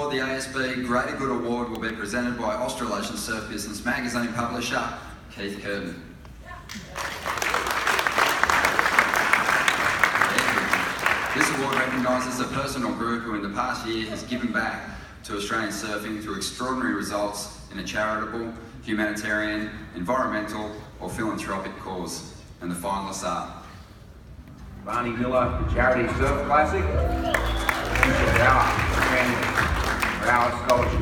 award, the ASB Greater Good Award, will be presented by Australasian Surf Business magazine publisher Keith Curtin. This award recognises a person or group who in the past year has given back to Australian surfing through extraordinary results in a charitable, humanitarian, environmental or philanthropic cause. And the finalists are Barney Miller, the Charity Surf Classic, Future Power for our scholarship.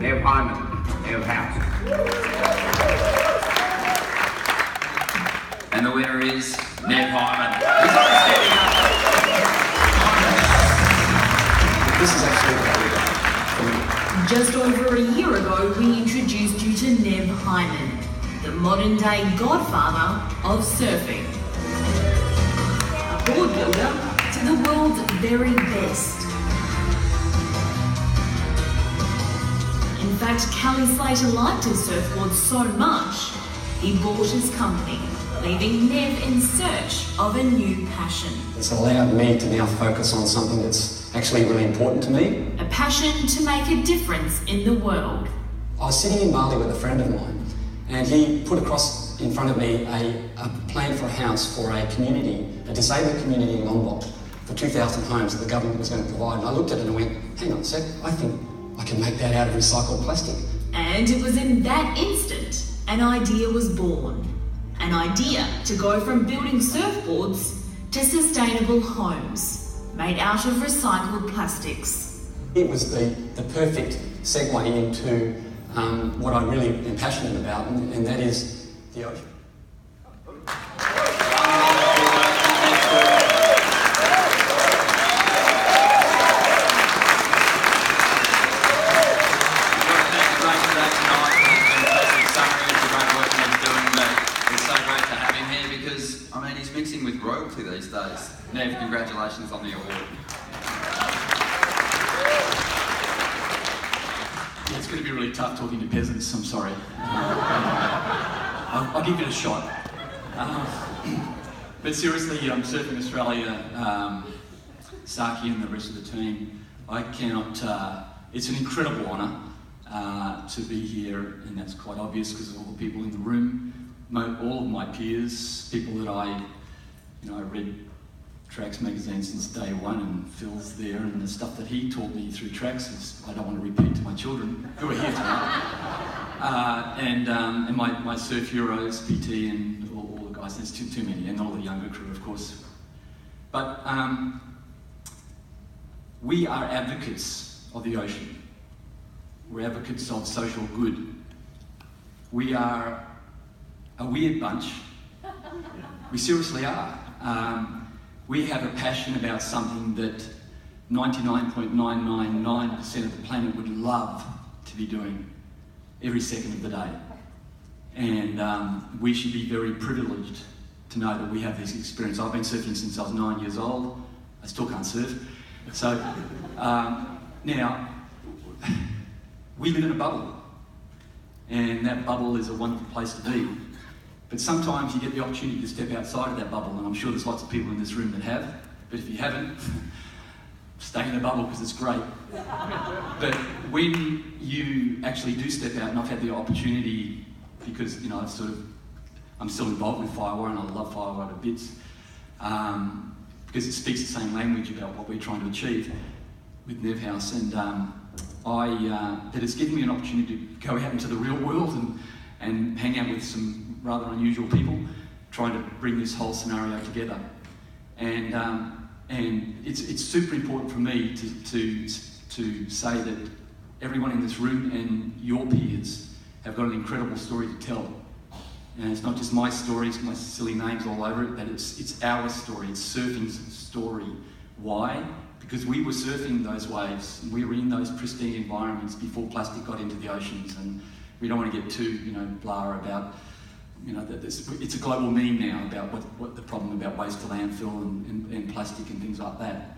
Nev Hyman, Nev House. And the winner is Nev Hyman. This is actually what we got. Just over a year ago, we introduced you to Nev Hyman, the modern-day godfather of surfing. A board builder to the world's very best. In fact, Kelly Slater liked his surfboard so much, he bought his company, leaving Nev in search of a new passion. It's allowed me to now focus on something that's actually really important to me. A passion to make a difference in the world. I was sitting in Bali with a friend of mine, and he put across in front of me a plan for a house for a community, a disabled community in Lombok, for 2,000 homes that the government was going to provide. And I looked at it and went, hang on a sec, I think I can make that out of recycled plastic. And it was in that instant an idea was born. An idea to go from building surfboards to sustainable homes made out of recycled plastics. It was the perfect segue into what I really am passionate about, and that is the ocean. With royalty these days. Nev, congratulations on the award. It's going to be really tough talking to peasants, I'm sorry. I'll give it a shot. But seriously, Surfing Australia, Saki and the rest of the team, I cannot, it's an incredible honour to be here, and that's quite obvious because of all the people in the room, all of my peers, people that I read Tracks magazine since day one, and Phil's there, and the stuff that he taught me through Tracks is I don't want to repeat to my children who are here tonight. And my surf heroes, PT, and all the guys. There's too many, and all the younger crew, of course. But we are advocates of the ocean. We're advocates of social good. We are a weird bunch. We seriously are. We have a passion about something that 99.999% of the planet would love to be doing every second of the day. And we should be very privileged to know that we have this experience. I've been surfing since I was 9 years old. I still can't surf. So now, we live in a bubble. And that bubble is a wonderful place to be. But sometimes you get the opportunity to step outside of that bubble, and I'm sure there's lots of people in this room that have, but if you haven't, stay in the bubble because it's great. But when you actually do step out, and I've had the opportunity, because I'm still involved with Firewire, and I love Firewire to bits, because it speaks the same language about what we're trying to achieve with Nev House, and that it's given me an opportunity to go out into the real world and hang out with some rather unusual people, trying to bring this whole scenario together. And it's super important for me to say that everyone in this room and your peers have got an incredible story to tell. And it's not just my stories, my silly names all over it, but it's our story, it's surfing's story. Why? Because we were surfing those waves, and we were in those pristine environments before plastic got into the oceans, and we don't want to get too, blah about, that it's a global meme now about what the problem about waste to landfill and plastic and things like that.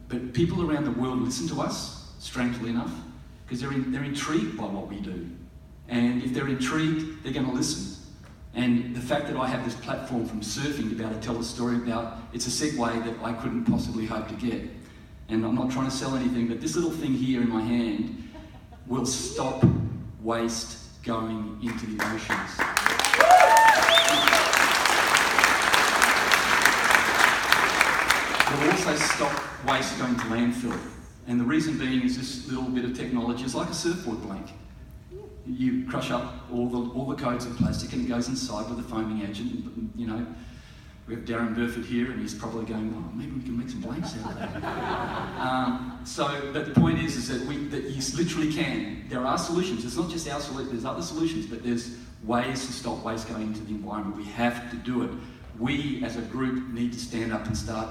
But people around the world listen to us, strangely enough, because they're intrigued by what we do. And if they're intrigued, they're going to listen. And the fact that I have this platform from surfing to be able to tell the story about, it's a segue that I couldn't possibly hope to get. and I'm not trying to sell anything, but this little thing here in my hand will stop waste going into the oceans. It will also stop waste going to landfill. And the reason being is this little bit of technology is like a surfboard blank. You crush up all the codes of plastic and it goes inside with a foaming agent. And, you know, we have Darren Burford here and he's probably going, well, maybe we can make some blanks out of that. But the point is that you literally can. There are solutions. It's not just our solution, there's other solutions, but there's ways to stop waste going into the environment. We have to do it. We as a group need to stand up and start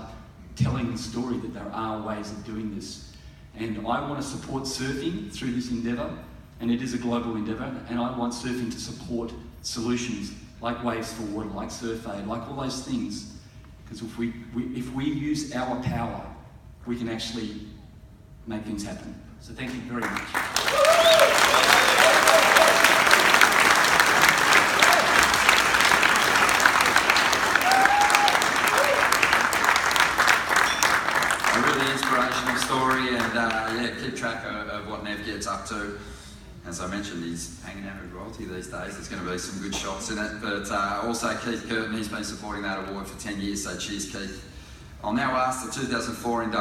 telling the story that there are ways of doing this. And I want to support surfing through this endeavour, and it is a global endeavour, and I want surfing to support solutions like Waves for Water, like Surf Aid, like all those things. Because if we use our power, we can actually make things happen. So thank you very much. Inspirational story, and yeah, keep track of what Nev gets up to. As I mentioned, he's hanging out with royalty these days. There's going to be some good shots in it. But also Keith Curtin, he's been supporting that award for 10 years, so cheers Keith. I'll now ask the 2004 inductee